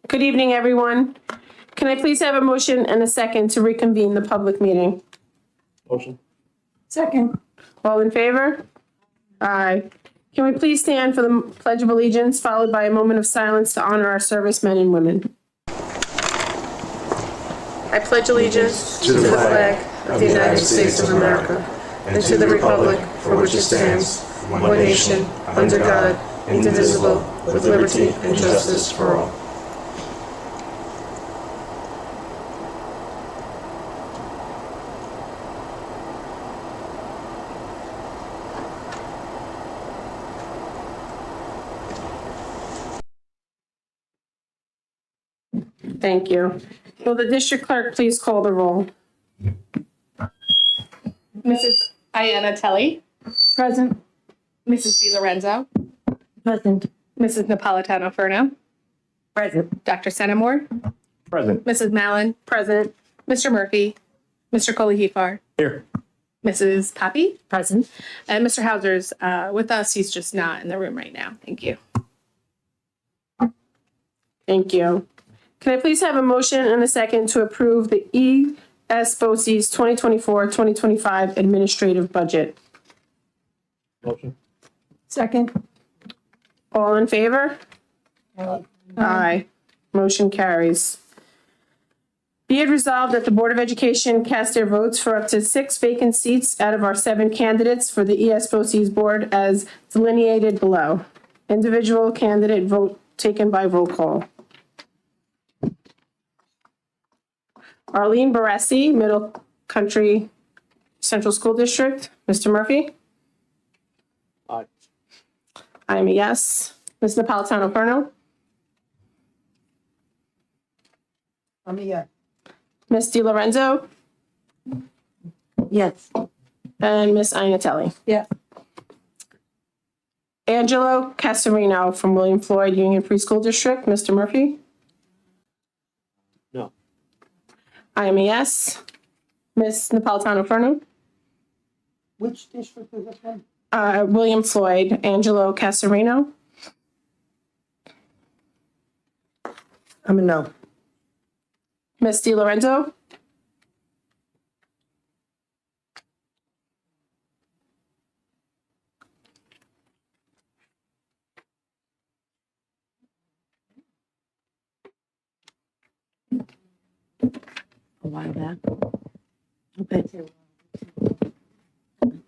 Good evening, everyone. Can I please have a motion and a second to reconvene the public meeting? Motion. Second. All in favor? Aye. Can we please stand for the Pledge of Allegiance, followed by a moment of silence to honor our servicemen and women? I pledge allegiance to the flag of the United States of America and to the republic for which it stands, one nation, under God, indivisible, with liberty and justice for all. Thank you. Will the district clerk please call the roll? Mrs. Iannatelli. Present. Mrs. DiLorenzo. Present. Mrs. Napolitano-Ferno. Present. Dr. Senamore. Present. Mrs. Mallon. Present. Mr. Murphy. Mr. Kolihifar. Here. Mrs. Pappy. Present. And Mr. Hauser's with us. He's just not in the room right now. Thank you. Thank you. Can I please have a motion and a second to approve the ES BOCES 2024-2025 administrative budget? Motion. Second. All in favor? Aye. Motion carries. Be it resolved that the Board of Education cast their votes for up to 6 vacant seats out of our 7 candidates for the ES BOCES board as delineated below. Individual candidate vote taken by roll call. Arlene Barassi, Middle Country Central School District. Mr. Murphy? Aye. I am a yes. Ms. Napolitano-Ferno? I'm a yes. Ms. DiLorenzo? Yes. And Ms. Iannatelli? Yeah. Angelo Casarino from William Floyd Union Free School District. Mr. Murphy? No. I am a yes. Ms. Napolitano-Ferno? Which district is it from? William Floyd, Angelo Casarino? I'm a no. Ms. DiLorenzo? A while back. Okay.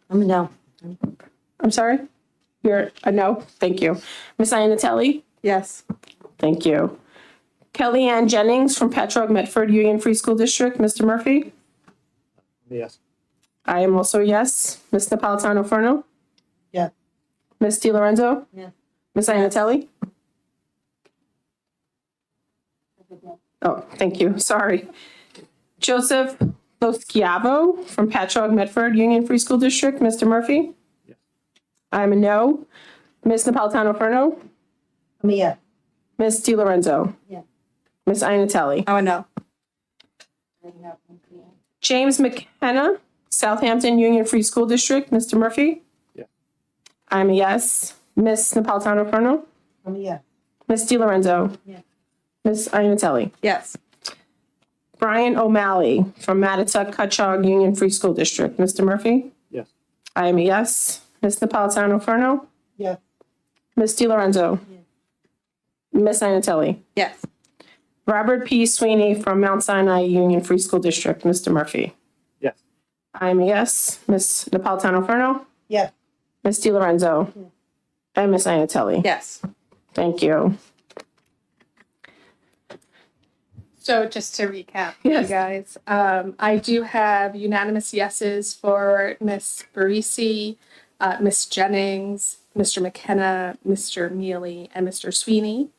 I'm a no. I'm sorry? You're a no? Thank you. Ms. Iannatelli? Yes. Thank you. Kellyanne Jennings from Patchogue Medford Union Free School District. Mr. Murphy? Yes. I am also a yes. Ms. Napolitano-Ferno? Yeah. Ms. DiLorenzo? Yeah. Ms. Iannatelli? Oh, thank you. Sorry. Joseph Loschiavo from Patchogue Medford Union Free School District. Mr. Murphy? Yes. I'm a no. Ms. Napolitano-Ferno? I'm a yes. Ms. DiLorenzo? Yeah. Ms. Iannatelli? Oh, no. James McKenna, Southampton Union Free School District. Mr. Murphy? Yeah. I'm a yes. Ms. Napolitano-Ferno? I'm a yes. Ms. DiLorenzo? Yeah. Ms. Iannatelli? Yes. Brian O'Malley from Mattituck Cutchogue Union Free School District. Mr. Murphy? Yes. I am a yes. Ms. Napolitano-Ferno? Yes. Ms. DiLorenzo? Yeah. Ms. Iannatelli? Yes. Robert P. Sweeney from Mount Sinai Union Free School District. Mr. Murphy? Yes. I am a yes. Ms. Napolitano-Ferno? Yes. Ms. DiLorenzo? Yeah. And Ms. Iannatelli? Yes. Thank you. So just to recap, Yes. you guys, I do have unanimous yeses for Miss Barisi, Miss Jennings, Mr. McKenna, Mr. Mealy, and Mr. Sweeney.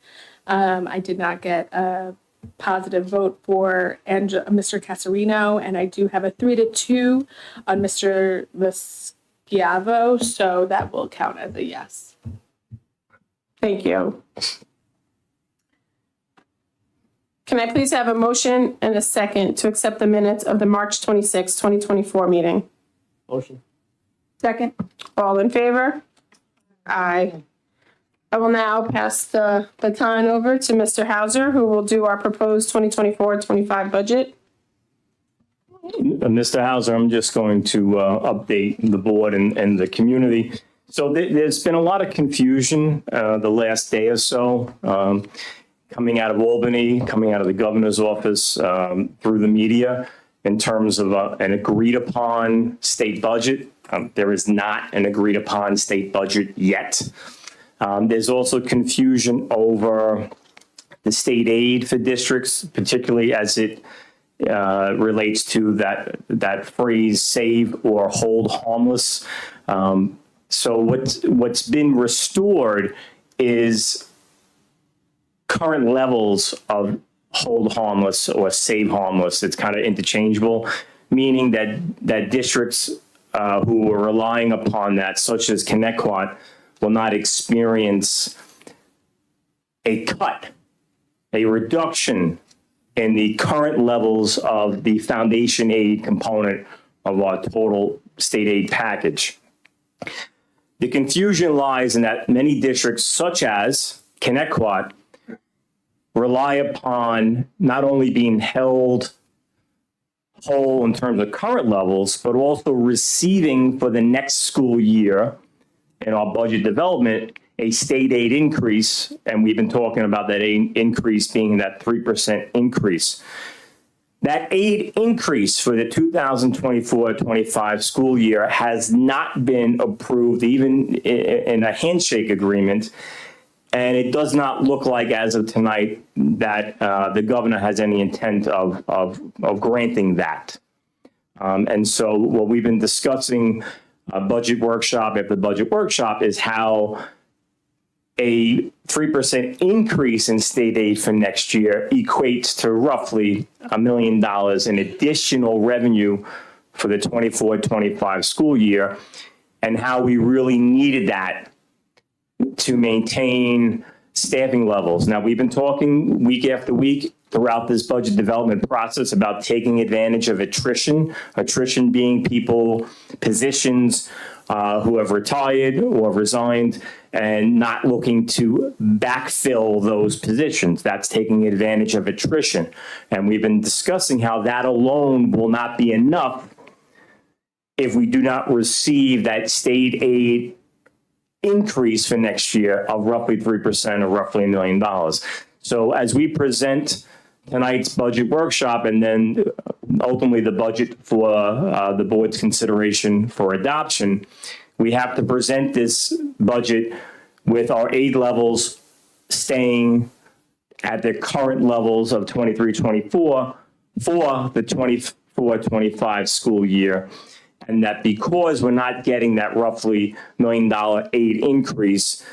I did not get a positive vote for Mr. Casarino, and I do have a 3-2 on Mr. Vesciavo, so that will count as a yes. Thank you. Can I please have a motion and a second to accept the minutes of the March 26, 2024 meeting? Motion. Second. All in favor? Aye. I will now pass the baton over to Mr. Hauser, who will do our proposed 2024-25 budget. Mr. Hauser, I'm just going to update the board and the community. So there's been a lot of confusion the last day or so, coming out of Albany, coming out of the governor's office, through the media in terms of an agreed upon state budget. There is not an agreed upon state budget yet. There's also confusion over the state aid for districts, particularly as it relates to that phrase "save or hold harmless." So what's been restored is current levels of hold harmless or save harmless. It's kind of interchangeable, meaning that districts who are relying upon that, such as Connecticut, will not experience a cut, a reduction in the current levels of the foundation aid component of our total state aid package. The confusion lies in that many districts, such as Connecticut, rely upon not only being held whole in terms of current levels, but also receiving for the next school year in our budget development a state aid increase, and we've been talking about that aid increase being that 3% increase. That aid increase for the 2024-25 school year has not been approved even in a handshake agreement, and it does not look like as of tonight that the governor has any intent of granting that. And so what we've been discussing budget workshop after budget workshop is how a 3% increase in state aid for next year equates to roughly $1 million in additional revenue for the 24-25 school year, and how we really needed that to maintain staffing levels. Now, we've been talking week after week throughout this budget development process about taking advantage of attrition being people, positions who have retired or resigned, and not looking to backfill those positions. That's taking advantage of attrition. And we've been discussing how that alone will not be enough if we do not receive that state aid increase for next year of roughly 3% or roughly $1 million. So as we present tonight's budget workshop and then ultimately the budget for the board's consideration for adoption, we have to present this budget with our aid levels staying at the current levels of 23-24 for the 24-25 school year. And that because we're not getting that roughly $1 million aid increase,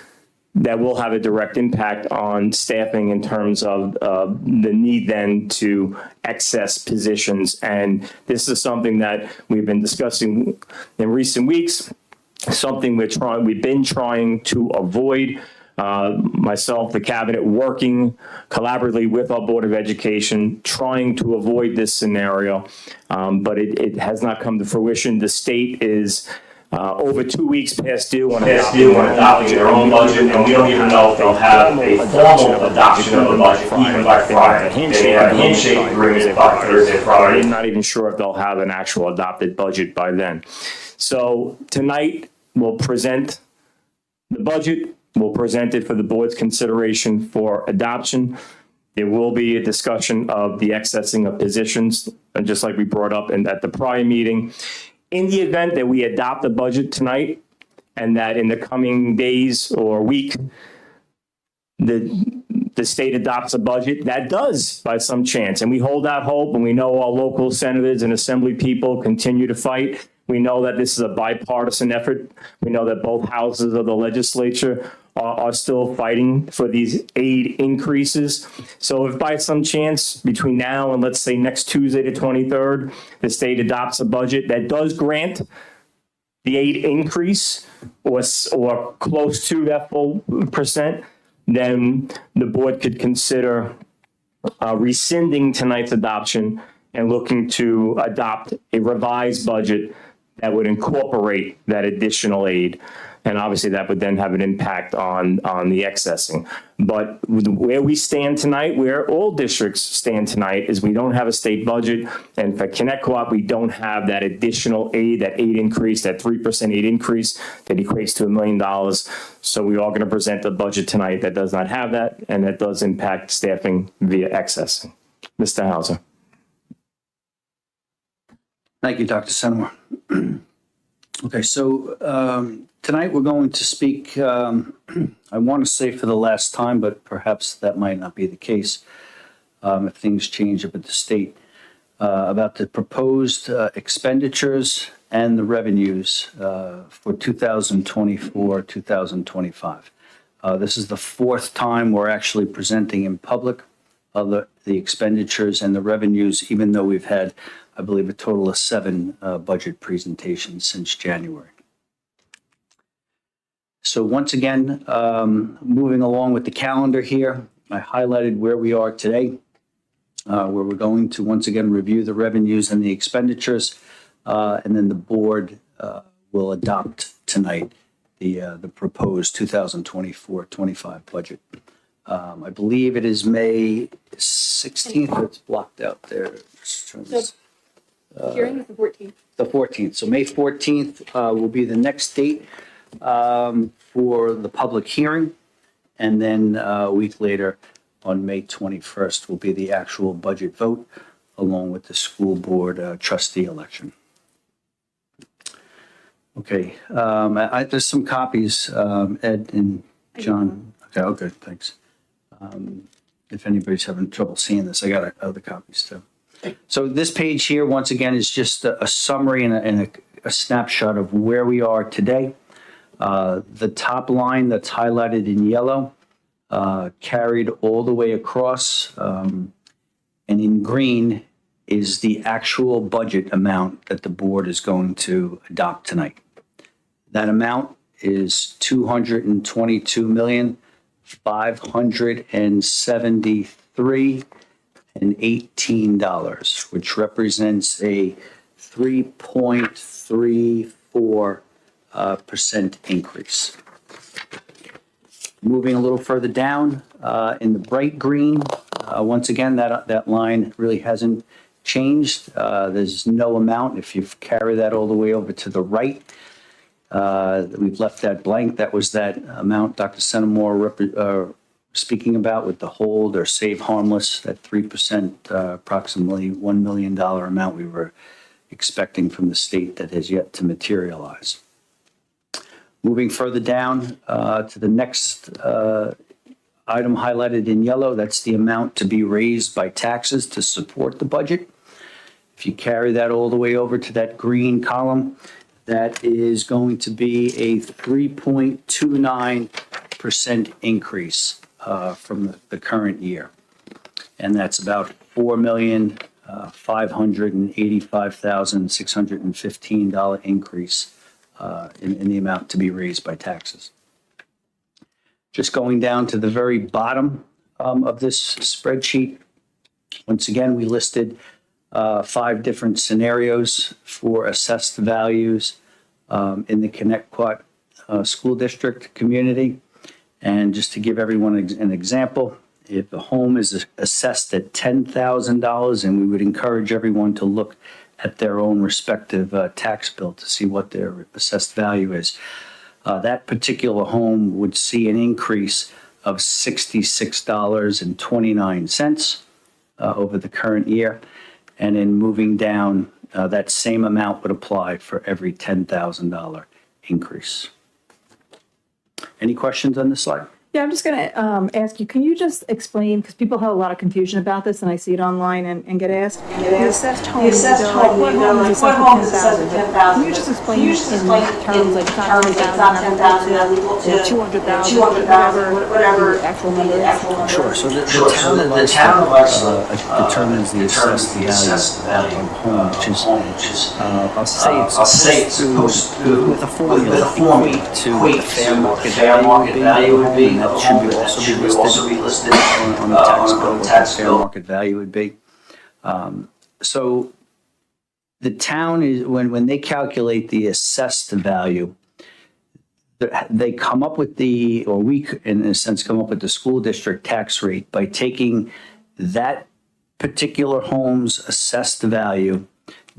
that will have a direct impact on staffing in terms of the need then to access positions. And this is something that we've been discussing in recent weeks, something we've been trying to avoid. Myself, the cabinet, working collaboratively with our Board of Education, trying to avoid this scenario, but it has not come to fruition. The state is over 2 weeks past due on adopting their own budget, and we don't even know if they'll have a formal adoption of the budget even by Friday. They have a handshake agreement by Thursday, Friday. I'm not even sure if they'll have an actual adopted budget by then. So tonight we'll present the budget. We'll present it for the board's consideration for adoption. There will be a discussion of the accessing of positions, and just like we brought up at the prior meeting. In the event that we adopt the budget tonight and that in the coming days or week, the state adopts a budget, that does by some chance. And we hold out hope, and we know our local senators and assembly people continue to fight. We know that this is a bipartisan effort. We know that both houses of the legislature are still fighting for these aid increases. So if by some chance between now and let's say next Tuesday the 23rd, the state adopts a budget that does grant the aid increase or close to that full percent, then the board could consider rescinding tonight's adoption and looking to adopt a revised budget that would incorporate that additional aid. And obviously that would then have an impact on the excessing. But where we stand tonight, where all districts stand tonight, is we don't have a state budget. And for Connect Co-op, we don't have that additional aid, that aid increase, that 3% aid increase that equates to $1 million. So we are going to present a budget tonight that does not have that, and that does impact staffing via excessing. Mr. Hauser. Thank you, Dr. Senor. Okay, so tonight we're going to speak, I want to say for the last time, but perhaps that might not be the case if things change up at the state, about the proposed expenditures and the revenues for 2024, 2025. This is the fourth time we're actually presenting in public the expenditures and the revenues, even though we've had, I believe, a total of 7 budget presentations since January. So once again, moving along with the calendar here, I highlighted where we are today, where we're going to once again review the revenues and the expenditures, and then the board will adopt tonight the proposed 2024-25 budget. I believe it is May 16th. It's blocked out there. Hearing is the 14th. The 14th. So May 14th will be the next date for the public hearing. And then a week later, on May 21st, will be the actual budget vote, along with the school board trustee election. Okay, there's some copies, Ed and John. Okay, thanks. If anybody's having trouble seeing this, I got other copies too. So this page here, once again, is just a summary and a snapshot of where we are today. The top line that's highlighted in yellow carried all the way across, and in green is the actual budget amount that the board is going to adopt tonight. That amount is $222,573.18, which represents a 3.34% increase. Moving a little further down, in the bright green, once again, that line really hasn't changed. There's no amount. If you carry that all the way over to the right, we've left that blank. That was that amount Dr. Senamore speaking about with the hold or save harmless, that 3%, approximately $1 million amount we were expecting from the state that has yet to materialize. Moving further down to the next item highlighted in yellow, that's the amount to be raised by taxes to support the budget. If you carry that all the way over to that green column, that is going to be a 3.29% increase from the current year. And that's about $4,585,615 increase in the amount to be raised by taxes. Just going down to the very bottom of this spreadsheet, once again, we listed 5 different scenarios for assessed values in the Connecticut School District community. And just to give everyone an example, if a home is assessed at $10,000, and we would encourage everyone to look at their own respective tax bill to see what their assessed value is. That particular home would see an increase of $66.29 over the current year. And in moving down, that same amount would apply for every $10,000 increase. Any questions on this slide? Yeah, I'm just going to ask you, can you just explain, because people have a lot of confusion about this, and I see it online and get asked. The assessed home, what home is assessed at 10,000? Can you just explain in terms, like, it's not 10,000, that's equal to 200,000, whatever the actual number is? Sure. So the town of Leicester determines the assessed value of a home, which is, I'll say it's supposed to, with a formula, equate to what the fair market value would be. That should also be listed on the tax bill, what the fair market value would be. So the town is, when they calculate the assessed value, they come up with in a sense, come up with the school district tax rate by taking that particular home's assessed value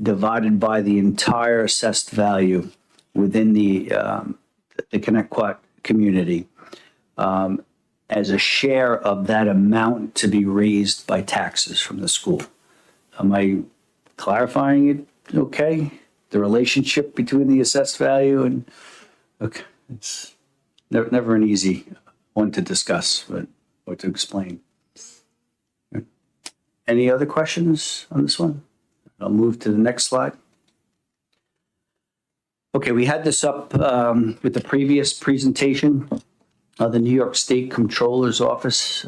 divided by the entire assessed value within the Connecticut community as a share of that amount to be raised by taxes from the school. Am I clarifying it okay? The relationship between the assessed value and, okay, it's never an easy one to discuss, or to explain. Any other questions on this one? I'll move to the next slide. Okay, we had this up with the previous presentation. The New York State Comptroller's Office,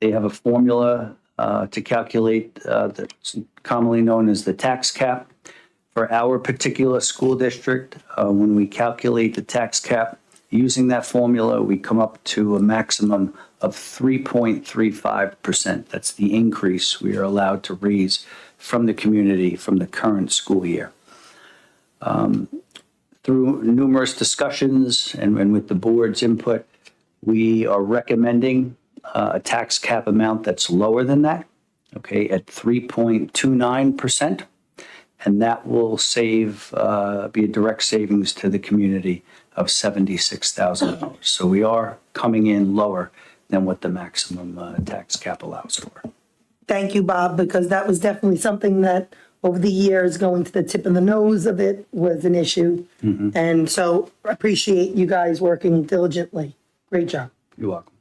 they have a formula to calculate that's commonly known as the tax cap. For our particular school district, when we calculate the tax cap using that formula, we come up to a maximum of 3.35%. That's the increase we are allowed to raise from the community from the current school year. Through numerous discussions and with the board's input, we are recommending a tax cap amount that's lower than that, okay, at 3.29%. And that will be a direct savings to the community of $76,000. So we are coming in lower than what the maximum tax cap allows for. Thank you, Bob, because that was definitely something that over the years, going to the tip of the nose of it was an issue. And so I appreciate you guys working diligently. Great job. You're welcome.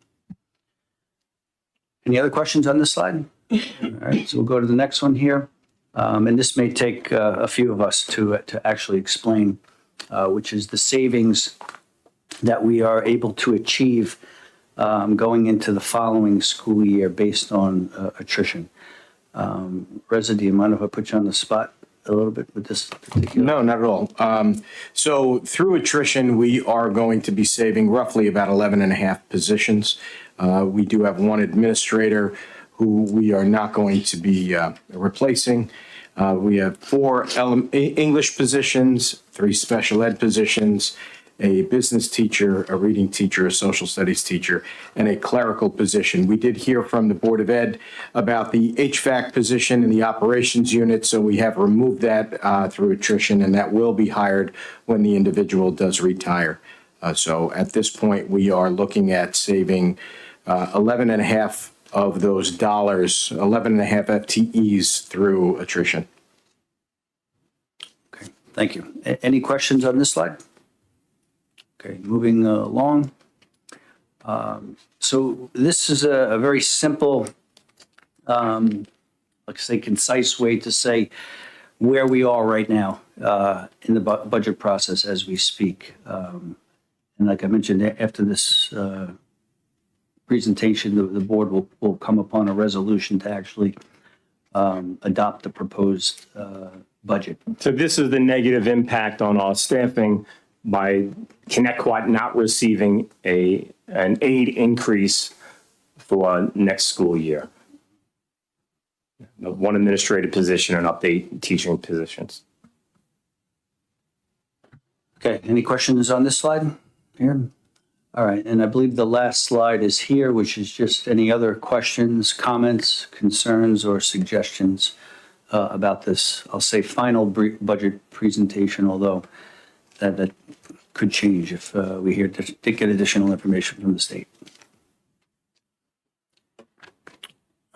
Any other questions on this slide? All right, so we'll go to the next one here. And this may take a few of us to actually explain, which is the savings that we are able to achieve going into the following school year based on attrition. Reza, do you mind if I put you on the spot a little bit with this particular? No, not at all. So through attrition, we are going to be saving roughly about 11 and a half positions. We do have one administrator who we are not going to be replacing. We have 4 English positions, 3 special ed positions, a business teacher, a reading teacher, a social studies teacher, and a clerical position. We did hear from the Board of Ed about the HVAC position in the operations unit, so we have removed that through attrition, and that will be hired when the individual does retire. So at this point, we are looking at saving 11 and a half of those dollars, 11 and a half FTEs through attrition. Okay, thank you. Any questions on this slide? Okay, moving along. So this is a very simple, let's say concise way to say where we are right now in the budget process as we speak. And like I mentioned, after this presentation, the board will come upon a resolution to actually adopt the proposed budget. So this is the negative impact on our staffing by Connecticut not receiving an aid increase for next school year. 1 administrative position and update teaching positions. Okay, any questions on this slide here? All right, and I believe the last slide is here, which is just any other questions, comments, concerns, or suggestions about this, I'll say, final budget presentation, although that could change if we did get additional information from the state.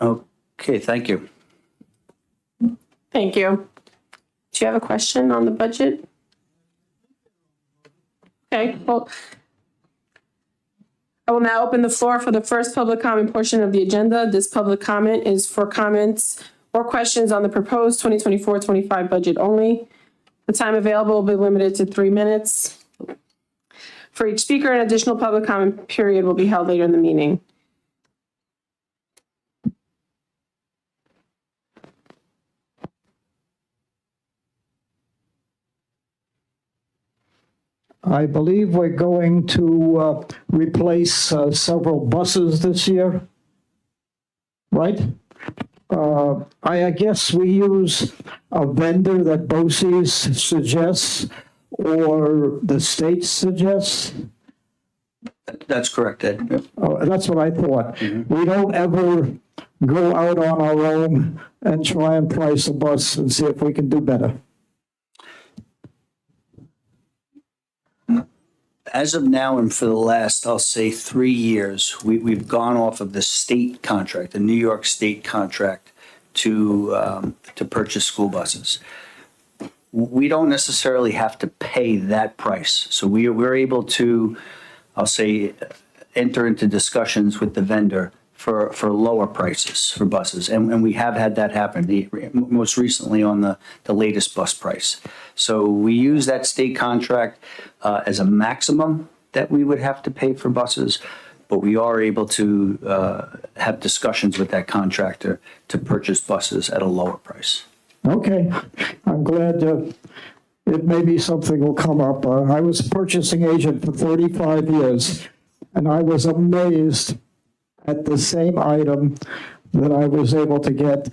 Okay, thank you. Thank you. Do you have a question on the budget? Okay, well, I will now open the floor for the first public comment portion of the agenda. This public comment is for comments or questions on the proposed 2024-25 budget only. The time available will be limited to 3 minutes. For each speaker, an additional public comment period will be held later in the meeting. I believe we're going to replace several buses this year, right? I guess we use a vendor that BOCES suggests or the state suggests? That's correct, Ed. Yep. That's what I thought. We don't ever go out on our own and try and price a bus and see if we can do better. As of now and for the last, I'll say 3 years, we've gone off of the state contract, the New York State contract to purchase school buses. We don't necessarily have to pay that price. So we're able to, I'll say, enter into discussions with the vendor for lower prices for buses. And we have had that happen, most recently on the latest bus price. So we use that state contract as a maximum that we would have to pay for buses, but we are able to have discussions with that contractor to purchase buses at a lower price. Okay, I'm glad it may be something will come up. I was a purchasing agent for 35 years, and I was amazed at the same item that I was able to get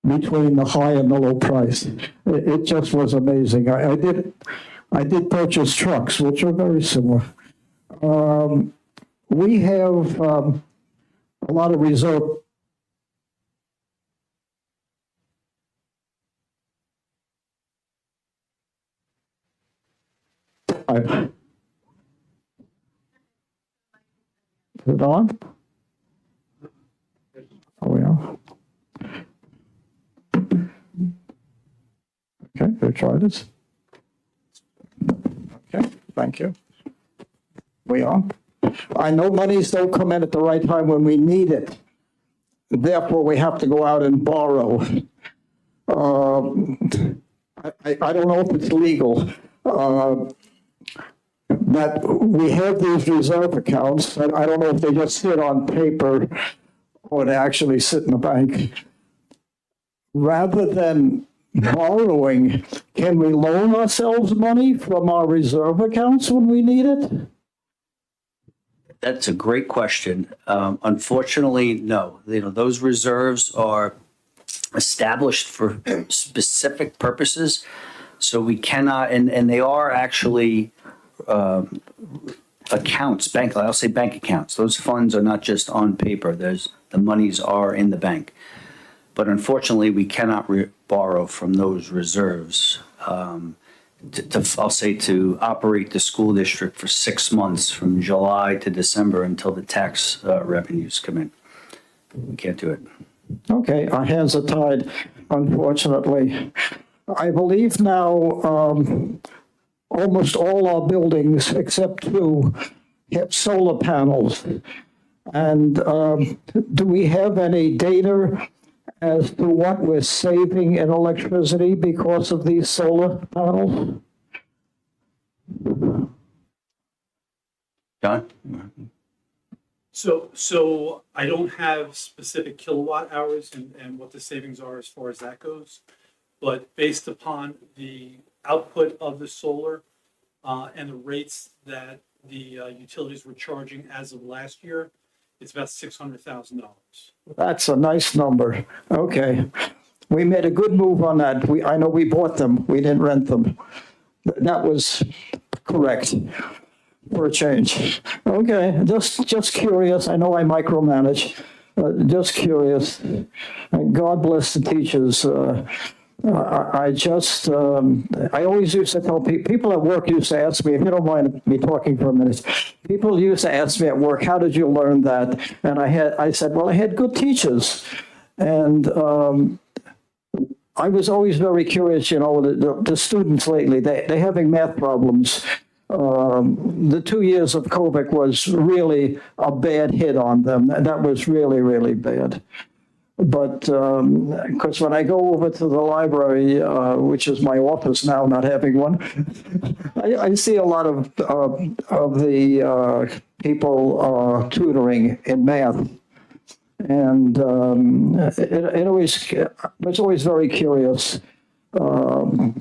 between the high and the low price. It just was amazing. I did purchase trucks, which are very similar. We have a lot of reserve. Is it on? Oh, yeah. Okay, we'll try this. Okay, thank you. We on? I know monies don't come in at the right time when we need it. Therefore, we have to go out and borrow. I don't know if it's legal. That we have these reserve accounts, and I don't know if they just sit on paper or they actually sit in the bank. Rather than borrowing, can we loan ourselves money from our reserve accounts when we need it? That's a great question. Unfortunately, no. Those reserves are established for specific purposes, so we cannot, and they are actually accounts, I'll say bank accounts. Those funds are not just on paper. The monies are in the bank. But unfortunately, we cannot borrow from those reserves I'll say to operate the school district for 6 months from July to December until the tax revenues come in. We can't do it. Okay, our hands are tied, unfortunately. I believe now almost all our buildings, except 2, have solar panels. And do we have any data as to what we're saving in electricity because of these solar panels? John? So I don't have specific kilowatt hours and what the savings are as far as that goes. But based upon the output of the solar and the rates that the utilities were charging as of last year, it's about $600,000. That's a nice number. Okay. We made a good move on that. I know we bought them. We didn't rent them. That was correct for a change. Okay, just curious. I know I micromanage. Just curious. And God bless the teachers. I always used to tell people at work used to ask me, if you don't mind me talking for a minute, people used to ask me at work, how did you learn that? And I said, well, I had good teachers. And I was always very curious, the students lately, they're having math problems. The 2 years of COVID was really a bad hit on them. That was really, really bad. But because when I go over to the library, which is my office now, not having one, I see a lot of the people tutoring in math. And it was always very curious, why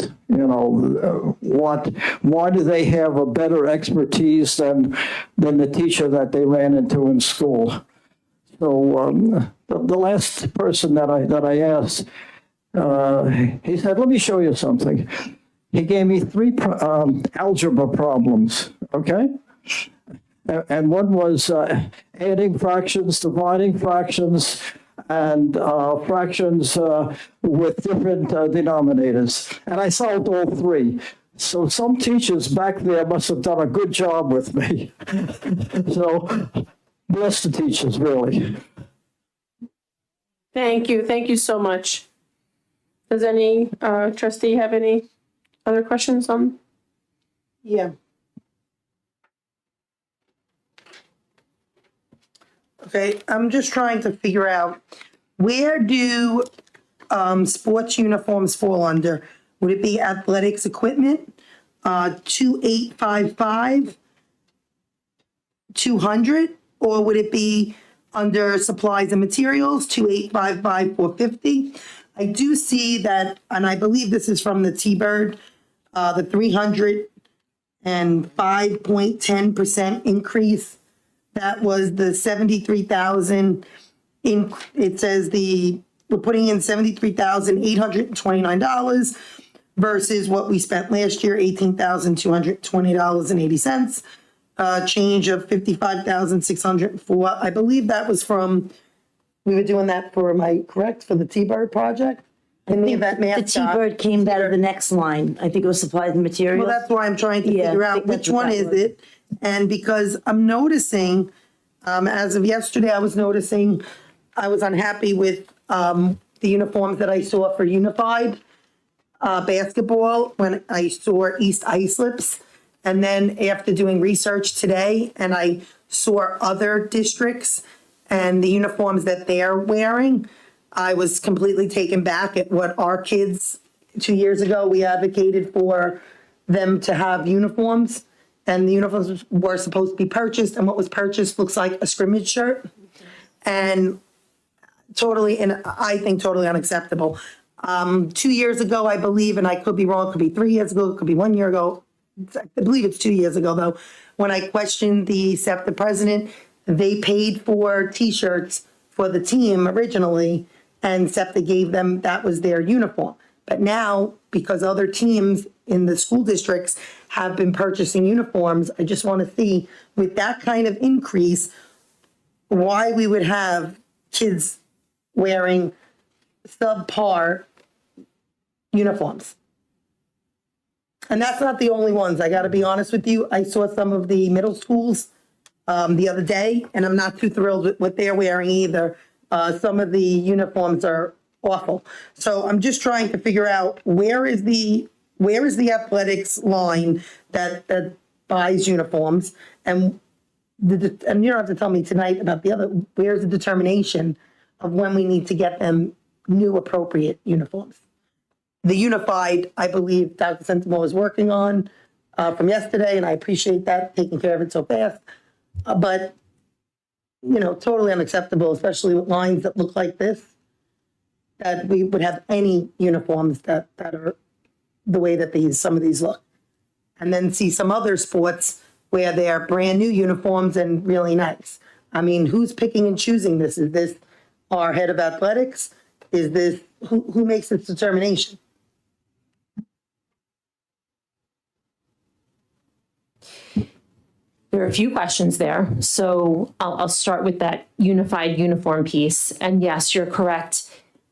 do they have a better expertise than the teacher that they ran into in school? So the last person that I asked, he said, let me show you something. he gave me three algebra problems, okay? And one was adding fractions, dividing fractions, and fractions with different denominators. And I solved all three. So some teachers back there must have done a good job with me. So bless the teachers, really. Thank you so much. Does any trustee have any other questions on? Yeah. Okay, I'm just trying to figure out, where do sports uniforms fall under? Would it be athletics equipment, 2855, 200, or would it be under supplies and materials, 2855, 450? I do see that, and I believe this is from the T-Bird, the 305.10% increase. That was the 73,000 in, it says we're putting in $73,829 versus what we spent last year, $18,220.80. Change of 55,604. I believe that was from, we were doing that for, am I correct, for the T-Bird project? In the event The mascot. T-Bird came out of the next line. I think it was supplies and materials. Well, that's why I'm trying to Yeah, figure I out think that's which what one that is was. it. And because I'm noticing, as of yesterday, I was noticing, I was unhappy with the uniforms that I saw for Unified basketball when I saw East Islips. And then after doing research today, and I saw other districts and the uniforms that they're wearing, I was completely taken back at what our kids, 2 years ago, we advocated for them to have uniforms. And the uniforms were supposed to be purchased, and what was purchased looks like a scrimmage shirt. And totally, and I think totally unacceptable. 2 years ago, I believe, and I could be wrong, it could be 3 years ago, it could be 1 year ago. I believe it's 2 years ago, though, when I questioned the SEPTA president, they paid for T-shirts for the team originally, and SEPTA gave them, that was their uniform. But now, because other teams in the school districts have been purchasing uniforms, I just want to see, with that kind of increase, why we would have kids wearing subpar uniforms. And that's not the only ones. I got to be honest with you. I saw some of the middle schools the other day, and I'm not too thrilled with what they're wearing either. Some of the uniforms are awful. So I'm just trying to figure out, where is the athletics line that buys uniforms, and you don't have to tell me tonight about the other. Where's the determination of when we need to get them new appropriate uniforms? The Unified, I believe Dr. Sentimo is working on from yesterday, and I appreciate that, taking care of it so fast. But, totally unacceptable, especially with lines that look like this, that we would have any uniforms that are the way that some of these look. And then see some other sports where they're brand new uniforms and really nice. I mean, who's picking and choosing this? Is this our head of athletics? Is this, who makes this determination? There are a few questions there. So I'll start with that unified uniform piece. And yes, you're correct,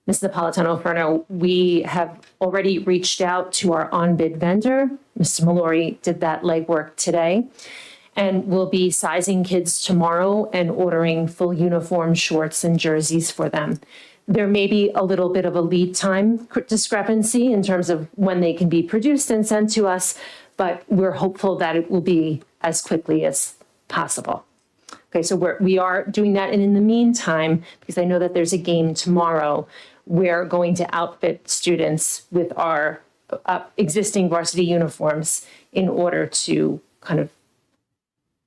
Ms. Napolitano-Ferno. We have already reached out to our on-bid vendor. Mr. Mallory did that legwork today. And we'll be sizing kids tomorrow and ordering full uniform shorts and jerseys for them. There may be a little bit of a lead time discrepancy in terms of when they can be produced and sent to us, but we're hopeful that it will be as quickly as possible. Okay, so we are doing that. And in the meantime, because I know that there's a game tomorrow, we're going to outfit students with our existing varsity uniforms in order to kind of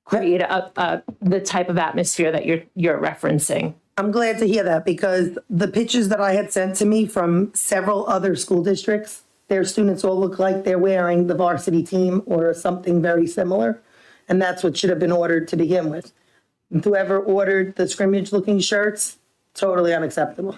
create the type of atmosphere that you're referencing. I'm glad to hear that, because the pictures that I had sent to me from several other school districts, their students all look like they're wearing the varsity team or something very similar. And that's what should have been ordered to begin with. And whoever ordered the scrimmage looking shirts, totally unacceptable.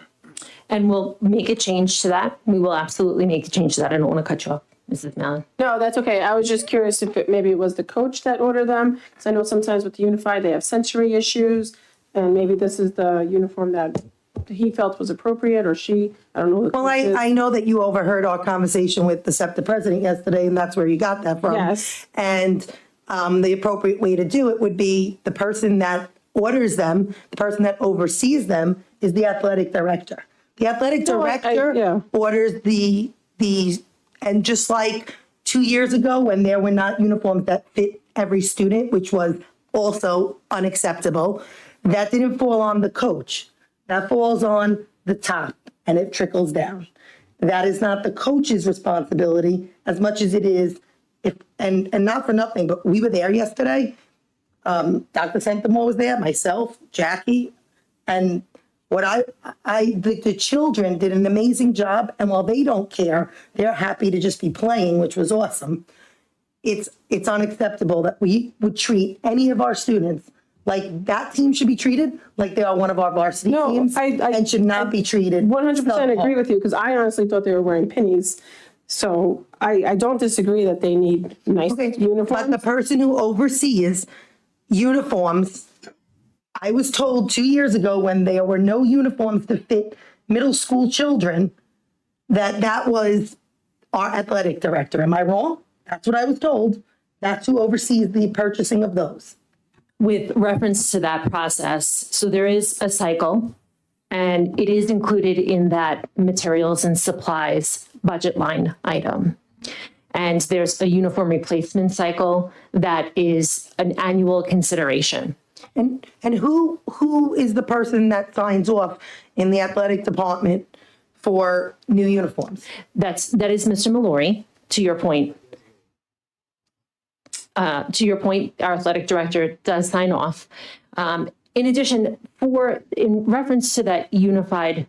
And we'll make a change to that. We will absolutely make a change to that. I don't want to cut you off, Mrs. Mallon. No, that's okay. I was just curious if maybe it was the coach that ordered them. Because I know sometimes with the unified, they have sensory issues. And maybe this is the uniform that he felt was appropriate, or she, I don't know. who the Well, coach is. I know that you overheard our conversation with the SEPTA president yesterday, and that's where you got that from. Yes. And the appropriate way to do it would be the person that orders them, the person that oversees them is the athletic director. The athletic No, yeah. director orders and just like 2 years ago when there were not uniforms that fit every student, which was also unacceptable, that didn't fall on the coach. That falls on the top and it trickles down. That is not the coach's responsibility as much as it is, and not for nothing, but we were there yesterday. Dr. Sentimore was there, myself, Jackie, and the children did an amazing job. And while they don't care, they're happy to just be playing, which was awesome. It's unacceptable that we would treat any of our students like that team should be treated like they are one of our varsity teams and should not be treated. 100% agree with you, because I honestly thought they were wearing pennies. So I don't disagree that they need nice uniforms. But the person who oversees uniforms, I was told 2 years ago when there were no uniforms to fit middle school children, that was our athletic director. Am I wrong? That's what I was told. That's who oversees the purchasing of those. With reference to that process, so there is a cycle, and it is included in that materials and supplies budget line item. And there's a uniform replacement cycle that is an annual consideration. And who is the person that signs off in the athletic department for new uniforms? That is Mr. Mallory, to your point. Our athletic director does sign off. In addition, in reference to that unified,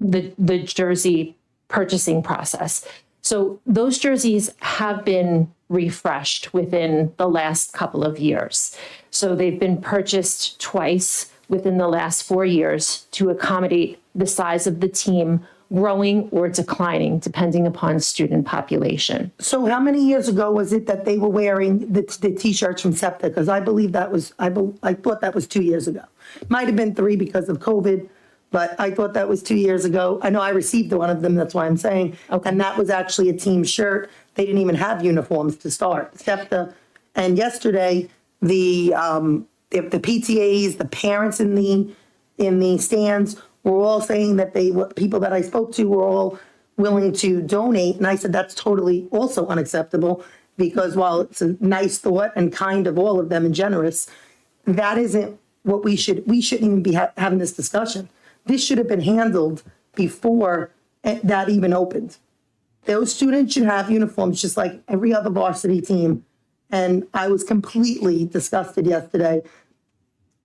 the jersey purchasing process. So those jerseys have been refreshed within the last couple of years. So they've been purchased twice within the last 4 years to accommodate the size of the team growing or declining, depending upon student population. So how many years ago was it that they were wearing the T-shirts from SEPTA? Because I believe that was, I thought that was 2 years ago. Might have been 3 because of COVID, but I thought that was 2 years ago. I know I received one of them, that's why I'm saying. Okay. And that was actually a team shirt. They didn't even have uniforms to start. SEPTA, and yesterday, the PTAs, the parents in the stands were all saying that people that I spoke to were all willing to donate. And I said, that's totally also unacceptable, because while it's a nice thought and kind of all of them and generous, that isn't what we shouldn't even be having this discussion. This should have been handled before that even opened. Those students should have uniforms just like every other varsity team. And I was completely disgusted yesterday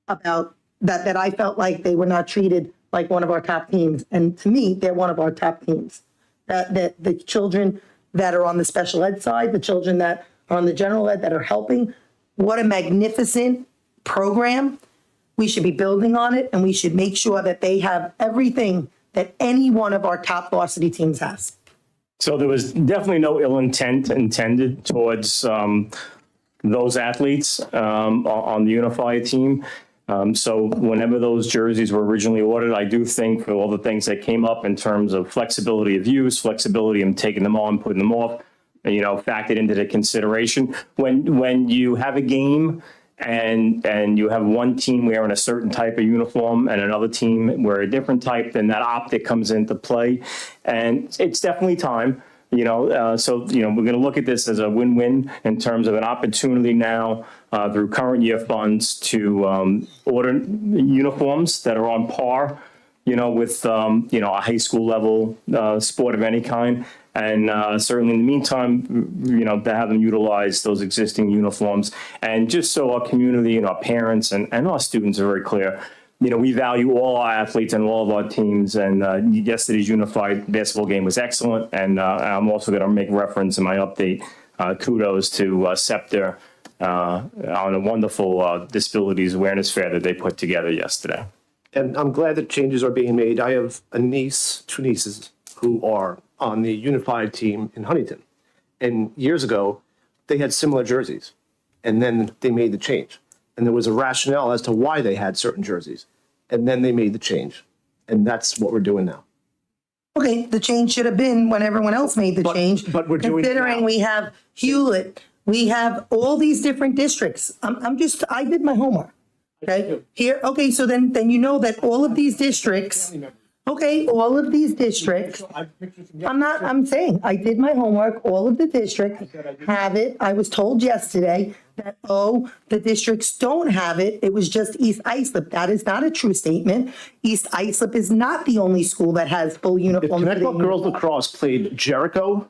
about that I felt like they were not treated like one of our top teams. And to me, they're one of our top teams. That the children that are on the special ed side, the children that are on the general ed that are helping, what a magnificent program. We should be building on it, and we should make sure that they have everything that any one of our top varsity teams has. So there was definitely no ill intent intended towards those athletes on the unified team. So whenever those jerseys were originally ordered, I do think for all the things that came up in terms of flexibility of use, flexibility in taking them on, putting them off, factored into the consideration. When you have a game and you have one team wearing a certain type of uniform and another team wear a different type, then that optic comes into play. And it's definitely time. We're going to look at this as a win-win in terms of an opportunity now through current year funds to order uniforms that are on par, with, a high school level sport of any kind. And certainly in the meantime, to have them utilize those existing uniforms. And just so our community and our parents and our students are very clear, we value all our athletes and all of our teams. And yesterday's unified basketball game was excellent. And I'm also going to make reference in my update. Kudos to SEPTA on a wonderful disabilities awareness fair that they put together yesterday. And I'm glad that changes are being made. I have two nieces, who are on the unified team in Huntington. And years ago, they had similar jerseys. And then they made the change. And there was a rationale as to why they had certain jerseys. And then they made the change. And that's what we're doing now. Okay, the change should have been when everyone else made the change. but we're doing it Considering now. we have Hewlett, we have all these different districts. I did my homework. Okay, here, okay, so then you know that all of these districts, all of these districts, I'm saying, I did my homework, all of the districts have it. I was told yesterday that, the districts don't have it. It was just East Islip. That is not a true statement. East Islip is not the only school that has full If uniforms. Connecticut Girls Lacrosse played Jericho,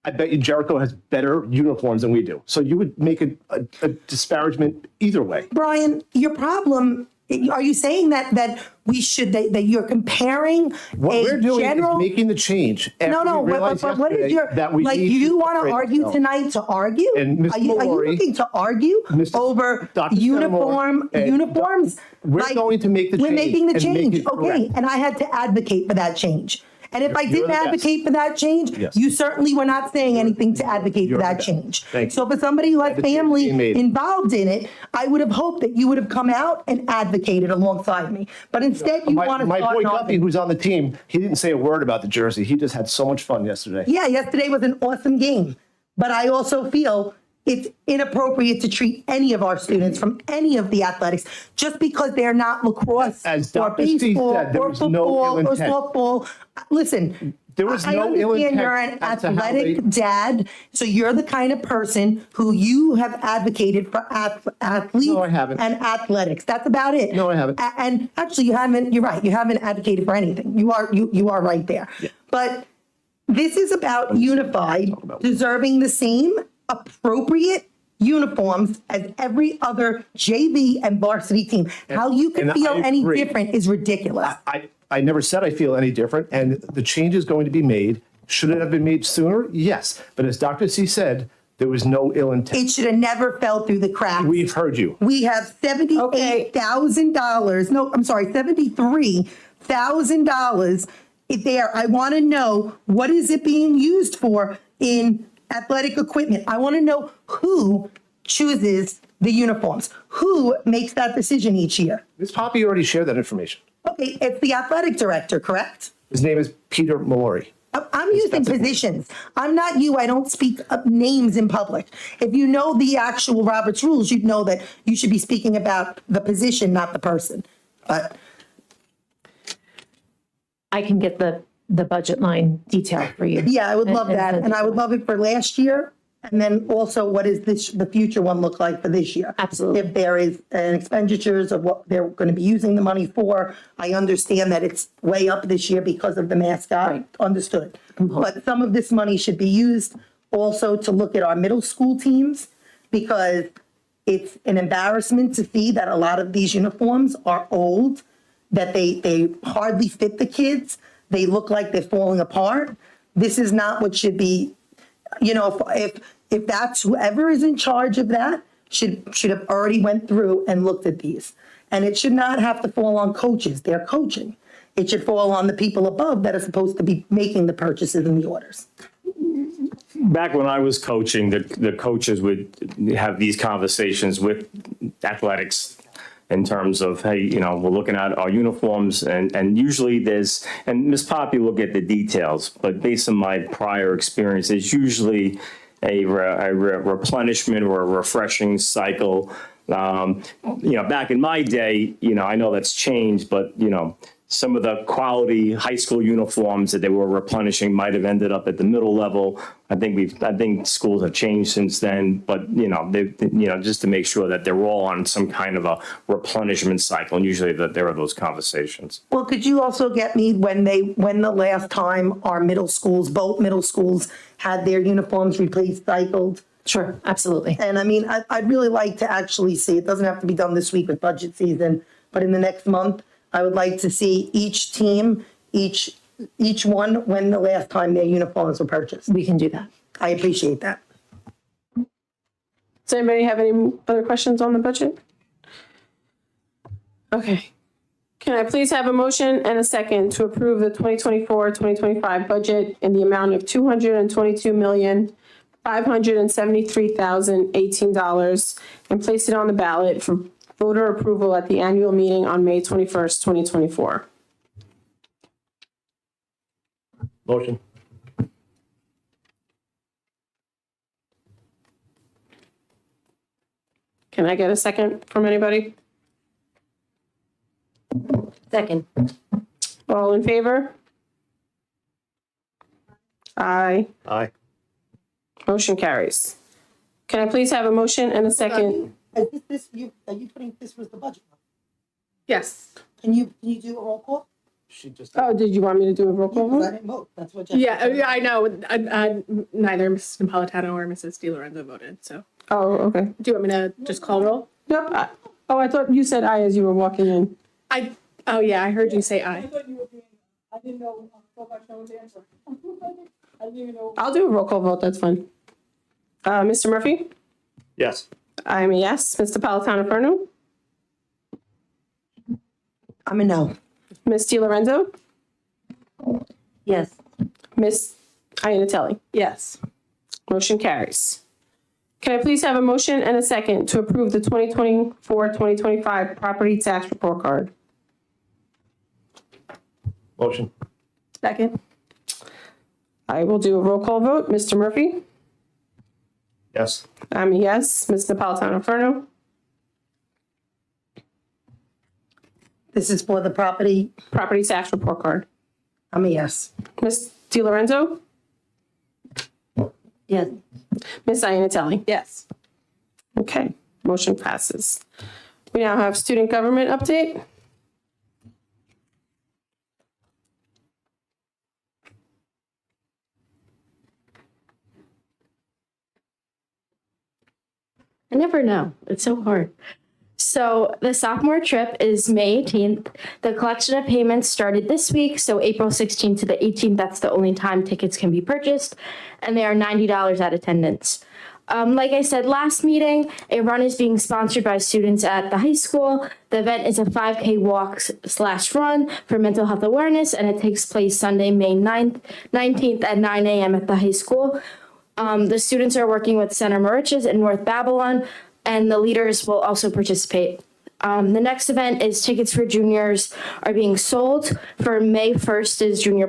I bet you Jericho has better uniforms than we do. So you would make a disparagement either way. Brian, your problem, are you saying that we should, that you're comparing What a we're doing general? is making the change. No, but what is your, like, you want to argue tonight to argue? And Ms. Are you Mallory- looking to argue Mr. over Dr. Fenimore and uniforms? We're Like, going to make the We're change making the and make change, it okay, correct. and I had to advocate for that change. And if I You're didn't the best. advocate for that change, Yes. you certainly were not saying anything to advocate for You're the that best. change. Thank you. So for somebody who has The change family being made. involved in it, I would have hoped that you would have come out and advocated alongside me. But instead, you want to My start boy an Guppy, argument. who's on the team, he didn't say a word about the jersey. He just had so much fun yesterday. Yeah, yesterday was an awesome game. But I also feel it's inappropriate to treat any of our students from any of the athletics just because they're not lacrosse As or Dr. C baseball said, there or was no football ill or intent. softball. Listen, There was I no ill understand intent you're an as to how athletic they- dad, so you're the kind of person who you have advocated for athletes No, I haven't. and athletics. That's about it. No, I haven't. And actually, you haven't. You're right. You haven't advocated for anything. You are right there. But this is about Unified deserving the same appropriate uniforms as every other JV and varsity team. How you can and feel I any agree. different is ridiculous. I never said I feel any different, and the change is going to be made. Should it have been made sooner? Yes. But as Dr. C said, there was no ill intent. It should have never fell through the cracks. We've heard you. We have $78,000. No, I'm sorry, $73,000 there. I want to know, what is it being used for in athletic equipment? I want to know who chooses the uniforms, who makes that decision each year. Ms. Poppy already shared that information. Okay, it's the athletic director, correct? His name is Peter Mallory. I'm using positions. I'm not you. I don't speak of names in public. If you know the actual Robert's rules, you'd know that you should be speaking about the position, not the person. But I can get the budget line detail for you. yeah, I would love And- that. And I would love it for last year. And then also, what does the future one look like for this year? Absolutely. If there is an expenditures of what they're going to be using the money for, I understand that it's way up this year because of the mascot, Right. understood. But some of this money should be used also to look at our middle school teams, because it's an embarrassment to see that a lot of these uniforms are old, that they hardly fit the kids. They look like they're falling apart. This is not what should be, if that's whoever is in charge of that should have already went through and looked at these. And it should not have to fall on coaches. They're coaching. It should fall on the people above that are supposed to be making the purchases and the orders. Back when I was coaching, the coaches would have these conversations with athletics in terms of, hey, we're looking at our uniforms, and usually and Ms. Poppy will get the details, but based on my prior experience, there's usually a replenishment or a refreshing cycle. Back in my day, I know that's changed, but, some of the quality high school uniforms that they were replenishing might have ended up at the middle level. I think schools have changed since then, but just to make sure that they're all on some kind of a replenishment cycle, and usually that there are those conversations. Well, could you also get me when the last time our middle schools, both middle schools, had their uniforms replaced, cycled? Sure, absolutely. And I mean, I'd really like to actually see, it doesn't have to be done this week with budget season, but in the next month, I would like to see each team, each one, when the last time their uniforms were purchased. We can do that. I appreciate that. Does anybody have any other questions on the budget? Okay. Can I please have a motion and a second to approve the 2024-2025 budget in the amount of $573,018 and place it on the ballot for voter approval at the annual meeting on May 21st, 2024. Motion. Can I get a second from anybody? Second. All in favor? Aye. Aye. Motion carries. Can I please have a motion and a second? Are you putting, this was the budget? Yes. Can you do a roll call? She just. Oh, did you want me to do a roll call Because I vote? didn't vote, that's what Jeff. Yeah, I know. Neither Mrs. Napolitano or Mrs. DiLorenzo voted, so. Oh, okay. Do you want me to just call roll? Nope. I thought you said aye as you were walking in. Oh, yeah, I heard you say aye. I didn't know, the answer. I didn't even know. I'll do a roll call vote, that's fine. Mr. Murphy? Yes. I'm a yes. Mr. Napolitano-Ferno? I'm a no. Ms. DiLorenzo? Yes. Ms. Iannatelli? Yes. Motion carries. Can I please have a motion and a second to approve the 2024-2025 property tax report card? Motion. Second. I will do a roll call vote. Mr. Murphy? Yes. I'm a yes. Ms. Napolitano-Ferno? This is for the property. Property tax report card. I'm a yes. Ms. DiLorenzo? Yes. Ms. Iannatelli? Yes. Okay, motion passes. We now have student government update. I never know. It's so hard. So the sophomore trip is May 18th. The collection of payments started this week, so April 16th to the 18th, that's the only time tickets can be purchased, and they are $90 at attendance. Like I said last meeting, a run is being sponsored by students at the high school. The event is a 5K walk/run for mental health awareness, and it takes place Sunday, May 19th at 9 a.m. at the high school. The students are working with Center Moriches in North Babylon, and the leaders will also participate. The next event is tickets for juniors are being sold. For May 1st is junior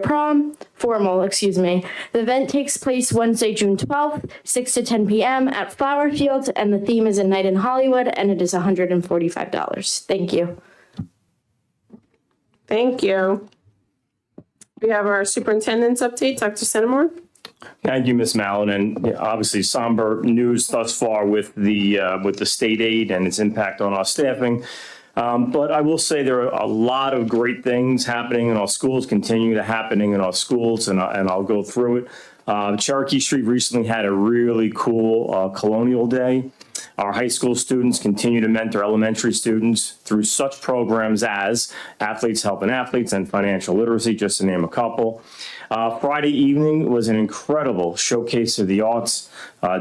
formal. The event takes place Wednesday, June 12th, 6 to 10 p.m. at Flower Field, and the theme is A Night in Hollywood, and it is $145. Thank you. Thank you. We have our superintendent's update, Dr. Centimore. Thank you, Ms. Mallon. And obviously somber news thus far with the state aid and its impact on our staffing. But I will say there are a lot of great things happening in our schools, continue to happening in our schools, and I'll go through it. Cherokee Street recently had a really cool Colonial Day. Our high school students continue to mentor elementary students through such programs as Athletes Helping Athletes and Financial Literacy, just to name a couple. Friday evening was an incredible showcase of the arts.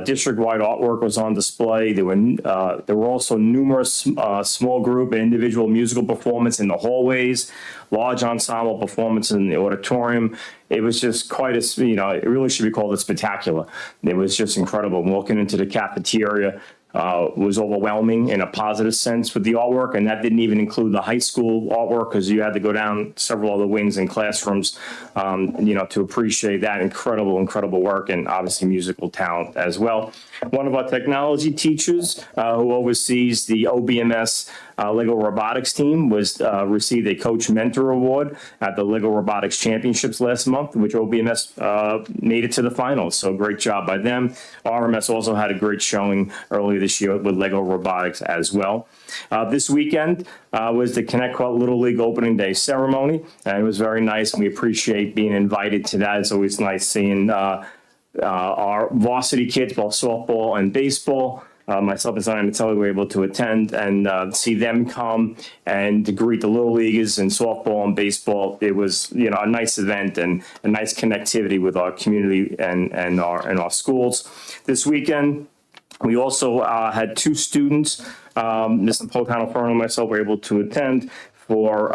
District-wide artwork was on display. There were also numerous small group and individual musical performance in the hallways, large ensemble performance in the auditorium. It was just quite a, it really should be called a spectacular. It was just incredible. Walking into the cafeteria was overwhelming in a positive sense with the artwork, and that didn't even include the high school artwork because you had to go down several other wings and classrooms, to appreciate that incredible work, and obviously musical talent as well. One of our technology teachers who oversees the OBMS Lego Robotics team received a Coach Mentor Award at the Lego Robotics Championships last month, which OBMS made it to the finals. So great job by them. RMS also had a great showing earlier this year with Lego Robotics as well. This weekend was the Connecticut Little League opening day ceremony, and it was very nice, and we appreciate being invited to that. It's always nice seeing our varsity kids, both softball and baseball. Myself and Zion Natelli were able to attend and see them come and to greet the little leaguers in softball and baseball. It was, a nice event and a nice connectivity with our community and our schools. This weekend, we also had two students, Ms. Napolitano-Ferno and myself were able to attend for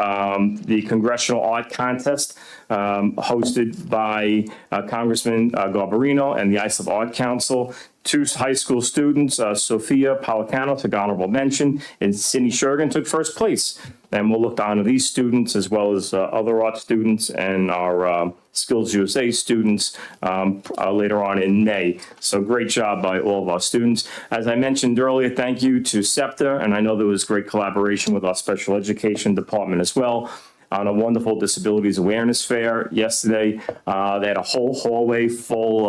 the Congressional Art Contest hosted by Congressman Garbarino and the Islip Art Council. 2 high school students, Sophia Policano took honorable mention, and Sydney Shergan took first place. And we'll look to honor these students as well as other art students and our Skills USA students later on in May. So great job by all of our students. As I mentioned earlier, thank you to SEPTA, and I know there was great collaboration with our special education department as well on a wonderful disabilities awareness fair yesterday. They had a whole hallway full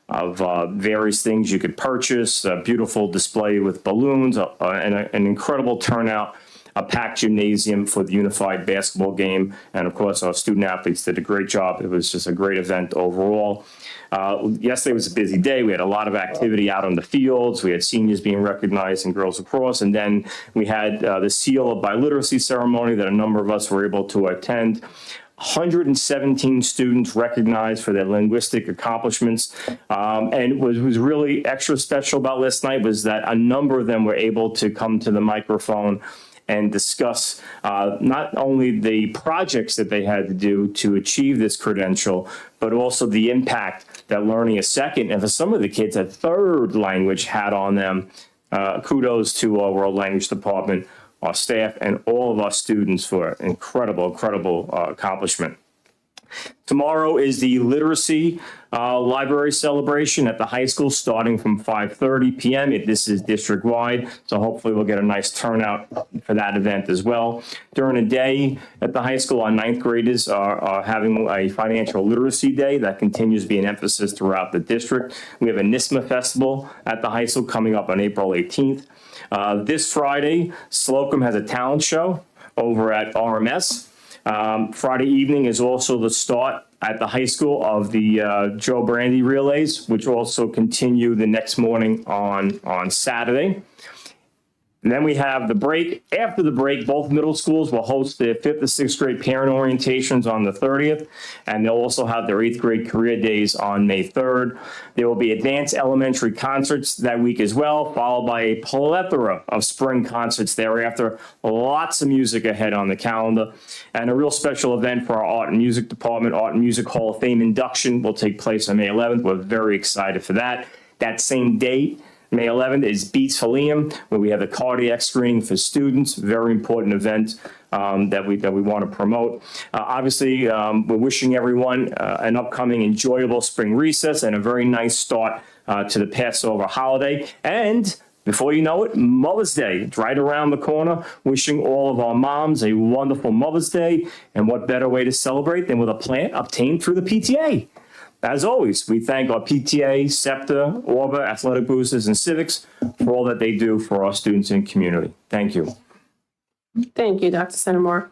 of various things you could purchase, a beautiful display with balloons, and an incredible turnout, a packed gymnasium for the unified basketball game. And of course, our student athletes did a great job. It was just a great event overall. Yesterday was a busy day. We had a lot of activity out on the fields. We had seniors being recognized in Girls Lacrosse. And then we had the Seal of Biliteracy ceremony that a number of us were able to attend. 117 students recognized for their linguistic accomplishments. And what was really extra special about last night was that a number of them were able to come to the microphone and discuss not only the projects that they had to do to achieve this credential, but also the impact that learning a second, and for some of the kids, a third language had on them. Kudos to our World Language Department, our staff, and all of our students for incredible accomplishment. Tomorrow is the literacy library celebration at the high school starting from 5:30 p.m. This is district-wide, so hopefully we'll get a nice turnout for that event as well. During the day at the high school, our 9th graders are having a financial literacy day that continues to be an emphasis throughout the district. We have a NISMA festival at the high school coming up on April 18th. This Friday, Slocum has a talent show over at RMS. Friday evening is also the start at the high school of the Joe Brandy relays, which also continue the next morning on Saturday. And then we have the break. After the break, both middle schools will host their 5th and 6th grade parent orientations on the 30th, and they'll also have their 8th grade career days on May 3rd. There will be advanced elementary concerts that week as well, followed by a plethora of spring concerts thereafter. Lots of music ahead on the calendar, and a real special event for our Art and Music Department. Art and Music Hall of Fame induction will take place on May 11th. We're very excited for that. That same date, May 11th, is Beats for Liam, where we have a cardiac screening for students. Very important event that we want to promote. Obviously, we're wishing everyone an upcoming enjoyable spring recess and a very nice start to the Passover holiday. And before you know it, Mother's Day. It's right around the corner. Wishing all of our moms a wonderful Mother's Day. And what better way to celebrate than with a plant obtained through the PTA? As always, we thank our PTA, SEPTA, ORBA, Athletic Boosters, and Civics for all that they do for our students and community. Thank you. Thank you, Dr. Centimore.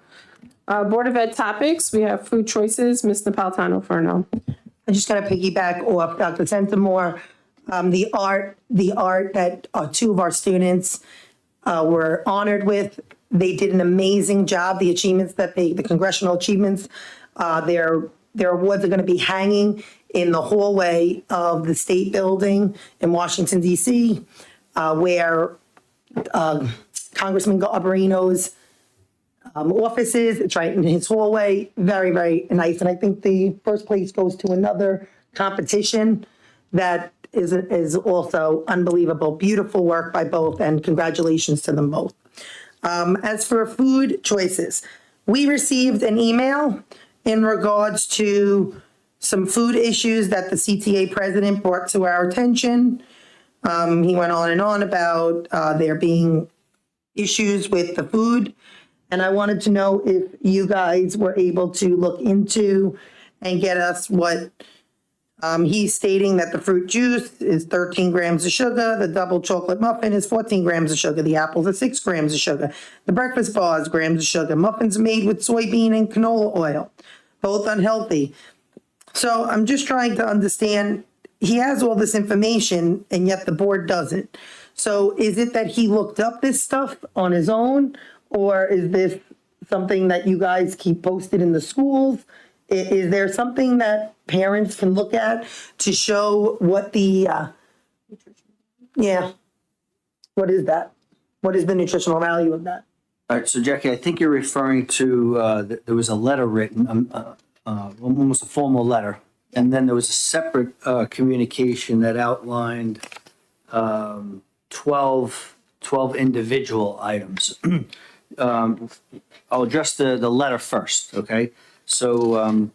Board of Ed topics, we have food choices. Ms. Napolitano-Furno. I just got to piggyback off Dr. Centimore. The art that 2 of our students were honored with, they did an amazing job. The achievements the congressional achievements, their awards are going to be hanging in the hallway of the state building in Washington, D.C., where Congressman Garbarino's office is. It's right in his hallway. Very, very nice. And I think the first place goes to another competition that is also unbelievable. Beautiful work by both, and congratulations to them both. As for food choices, we received an email in regards to some food issues that the CTA president brought to our attention. He went on and on about there being issues with the food. And I wanted to know if you guys were able to look into and get us what he's stating, that the fruit juice is 13 grams of sugar, the double chocolate muffin is 14 grams of sugar, the apples are 6 grams of sugar, the breakfast bar is grams of sugar, muffins made with soybean and canola oil, both unhealthy. So I'm just trying to understand, he has all this information and yet the board doesn't. So is it that he looked up this stuff on his own, or is this something that you guys keep posted in the schools? Is there something that parents can look at to show what the, what is that? What is the nutritional value of that? All right, so Jackie, I think you're referring to, there was a letter written, almost a formal letter. And then there was a separate communication that outlined 12 individual items. I'll address the letter first, okay? So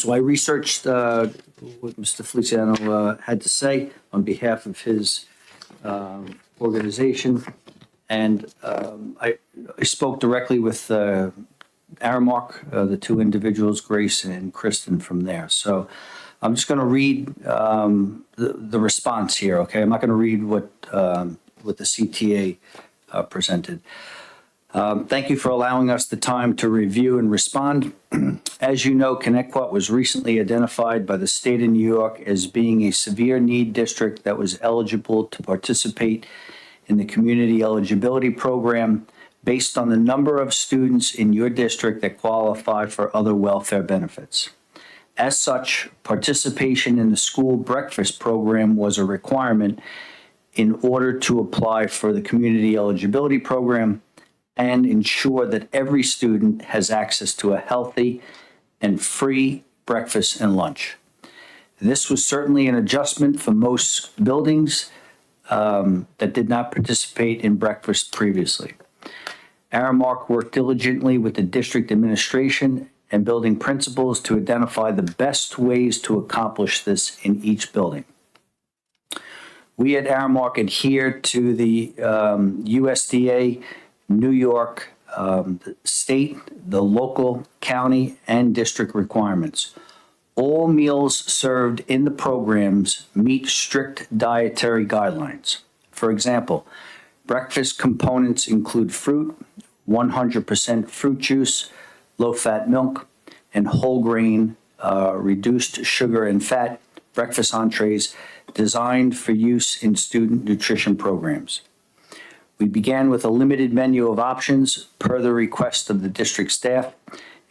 I researched what Mr. Feliciano had to say on behalf of his organization. And I spoke directly with Aramark, the two individuals, Grace and Kristen, from there. So I'm just going to read the response here, okay? I'm not going to read what the CTA presented. Thank you for allowing us the time to review and respond. As you know, Connecticut was recently identified by the state of New York as being a severe need district that was eligible to participate in the community eligibility program based on the number of students in your district that qualify for other welfare benefits. As such, participation in the school breakfast program was a requirement in order to apply for the community eligibility program and ensure that every student has access to a healthy and free breakfast and lunch. This was certainly an adjustment for most buildings that did not participate in breakfast previously. Aramark worked diligently with the district administration and building principals to identify the best ways to accomplish this in each building. We at Aramark adhere to the USDA, New York, the state, the local, county, and district requirements. All meals served in the programs meet strict dietary guidelines. For example, breakfast components include fruit, 100% fruit juice, low-fat milk, and whole grain, reduced sugar and fat breakfast entrees designed for use in student nutrition programs. We began with a limited menu of options per the request of the district staff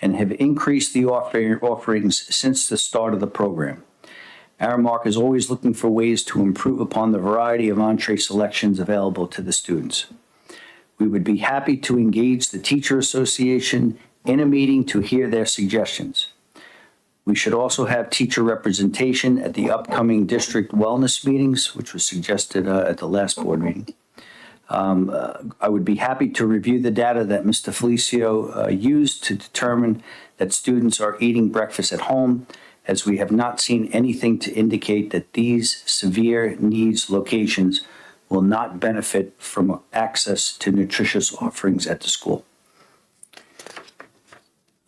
and have increased the offerings since the start of the program. Aramark is always looking for ways to improve upon the variety of entree selections available to the students. We would be happy to engage the Teacher Association in a meeting to hear their suggestions. We should also have teacher representation at the upcoming district wellness meetings, which was suggested at the last board meeting. I would be happy to review the data that Mr. Felicio used to determine that students are eating breakfast at home, as we have not seen anything to indicate that these severe needs locations will not benefit from access to nutritious offerings at the school.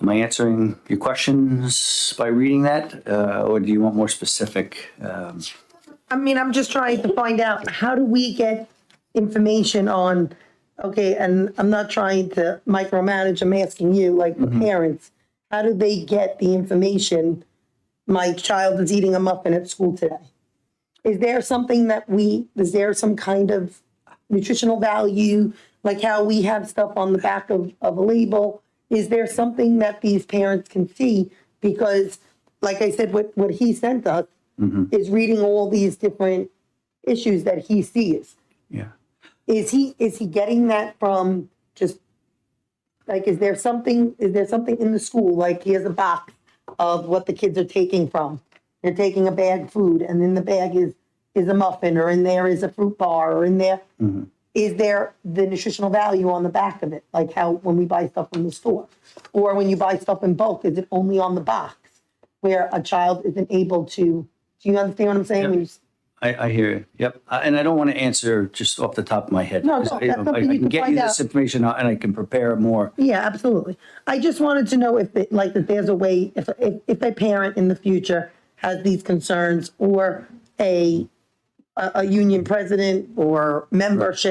Am I answering your questions by reading that, or do you want more specific? I mean, I'm just trying to find out, how do we get information on, okay, and I'm not trying to micromanage, I'm asking you, like the parents, how do they get the information, my child is eating a muffin at school today? Is there something that is there some kind of nutritional value, like how we have stuff on the back of a label? Is there something that these parents can see? Because, like I said, what he sent us is reading all these different issues that he sees. Yeah. Is he getting that from just, like, is there something in the school, like here's a box of what the kids are taking from? They're taking a bag of food, and in the bag is a muffin, or in there is a fruit bar, or in there. Is there the nutritional value on the back of it? Like how when we buy stuff from the store, or when you buy stuff in bulk, is it only on the box where a child isn't able to, do you understand what I'm saying? Yep. When you I hear you. Yep. And I don't want to answer just off the top of my head. No, because that's something I you can can get find you out. this information and I can prepare more. Yeah, absolutely. I just wanted to know if there's a way, if a parent in the future has these concerns, or a union president or members,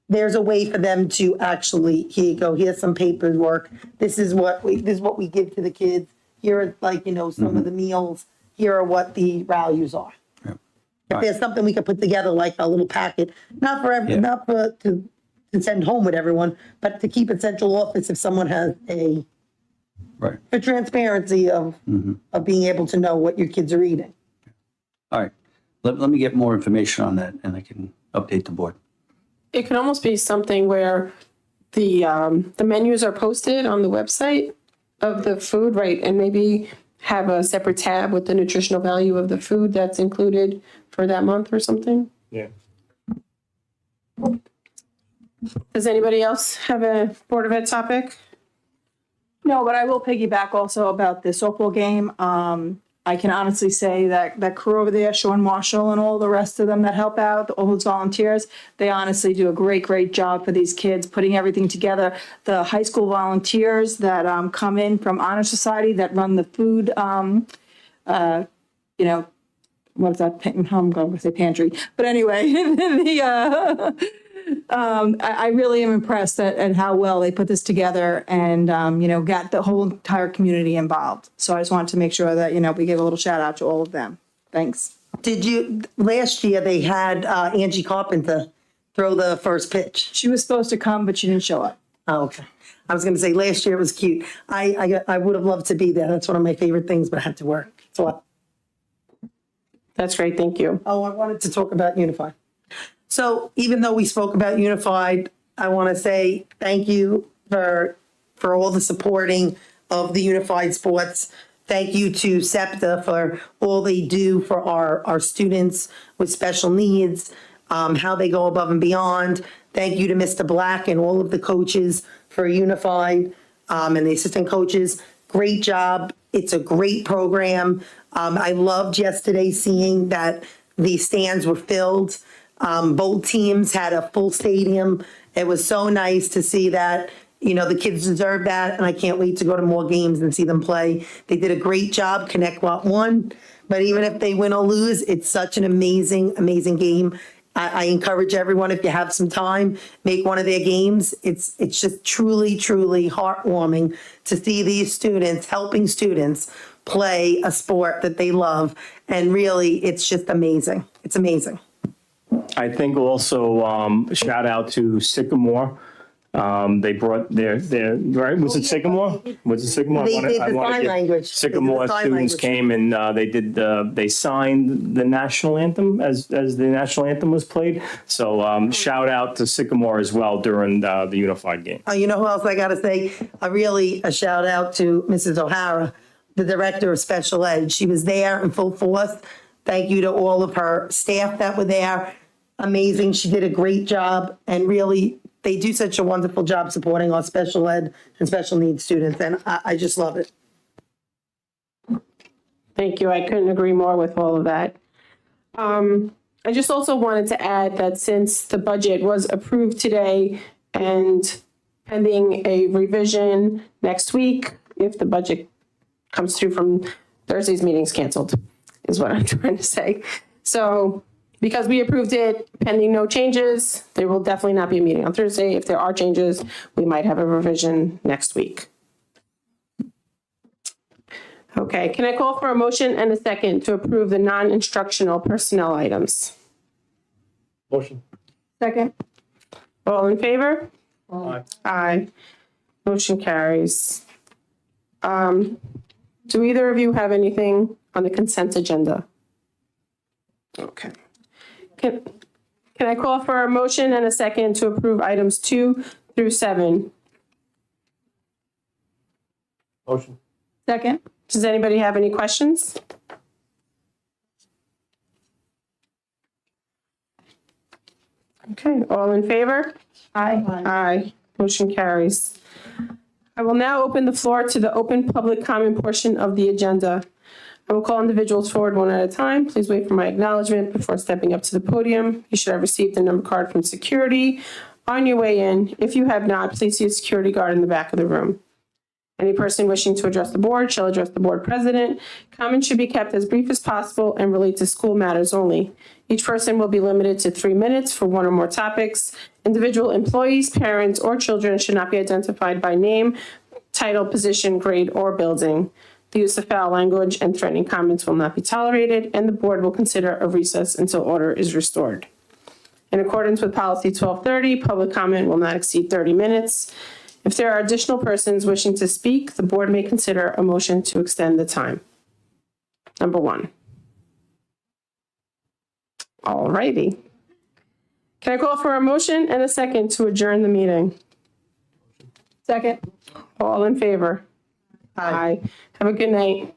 there's a way for them to actually, here you go, here's some paperwork. This is what we give to the kids. Here are, like, some of the meals. Here are what the values are. Yep. If there's something we could put together, like a little packet, not to send home with everyone, but to keep at central office if someone has Right. for transparency of being able to know what your kids are eating. All right. Let me get more information on that and I can update the board. it could almost be something where the menus are posted on the website of the food, right? And maybe have a separate tab with the nutritional value of the food that's included for that month or something. Yeah. Does anybody else have a Board of Ed topic? No, but I will piggyback also about the softball game. I can honestly say that crew over there, Sean Marshall and all the rest of them that help out, all those volunteers, they honestly do a great job for these kids, putting everything together. The high school volunteers that come in from Honor Society that run the food, what's that? I'm going to say pantry. But anyway, I really am impressed at how well they put this together and, got the whole entire community involved. So I just wanted to make sure that, we give a little shout out to all of them. Thanks. Last year they had Angie Carpenter throw the first pitch? She was supposed to come, but she didn't show up. Oh, okay. I was going to say last year it was cute. I would have loved to be there. That's one of my favorite things, but I had to work. So That's great, thank you. I wanted to talk about Unified. So even though we spoke about Unified, I want to say thank you for all the supporting of the Unified Sports. Thank you to SEPTA for all they do for our students with special needs, how they go above and beyond. Thank you to Mr. Black and all of the coaches for Unified and the assistant coaches. Great job. It's a great program. I loved yesterday seeing that the stands were filled. Both teams had a full stadium. It was so nice to see that. The kids deserve that, and I can't wait to go to more games and see them play. They did a great job. Connect-What won, but even if they win or lose, it's such an amazing, amazing game. I encourage everyone, if you have some time, make one of their games. It's just truly, truly heartwarming to see these students helping students play a sport that they love, and really, it's just amazing. It's amazing. I think also shout out to Sycamore. They brought their right. Was it Sycamore? Was it Sycamore? They did the sign language. Sycamore students came and they signed the national anthem as the national anthem was played. So shout out to Sycamore as well during the Unified game. You know who else I got to say? A shout out to Mrs. O'Hara, the director of special ed. She was there in full force. Thank you to all of her staff that were there. Amazing. She did a great job, and really, they do such a wonderful job supporting our special ed and special needs students, and I just love it. Thank you. I couldn't agree more with all of that. I just also wanted to add that since the budget was approved today and pending a revision next week, if the budget comes through from Thursday's meeting's canceled, is what I'm trying to say. So because we approved it pending no changes, there will definitely not be a meeting on Thursday. If there are changes, we might have a revision next week. Okay, can I call for a motion and a second to approve the non-instructional personnel items? Motion. Second. All in favor? Aye. Aye. Motion carries. Do either of you have anything on the consent agenda? Okay. Can I call for a motion and a second to approve items 2 through 7? Motion. Second. Does anybody have any questions? Okay, all in favor? Aye. Aye. Motion carries. I will now open the floor to the open public comment portion of the agenda. I will call individuals forward one at a time. Please wait for my acknowledgement before stepping up to the podium. You should have received a number card from security on your way in. If you have not, please see a security guard in the back of the room. Any person wishing to address the board shall address the board president. Comments should be kept as brief as possible and relate to school matters only. Each person will be limited to 3 minutes for one or more topics. Individual employees, parents, or children should not be identified by name, title, position, grade, or building. The use of foul language and threatening comments will not be tolerated, and the board will consider a recess until order is restored. In accordance with policy 1230, public comment will not exceed 30 minutes. If there are additional persons wishing to speak, the board may consider a motion to extend the time. Number 1. All righty. Can I call for a motion and a second to adjourn the meeting? Second. All in favor? Aye. Have a good night.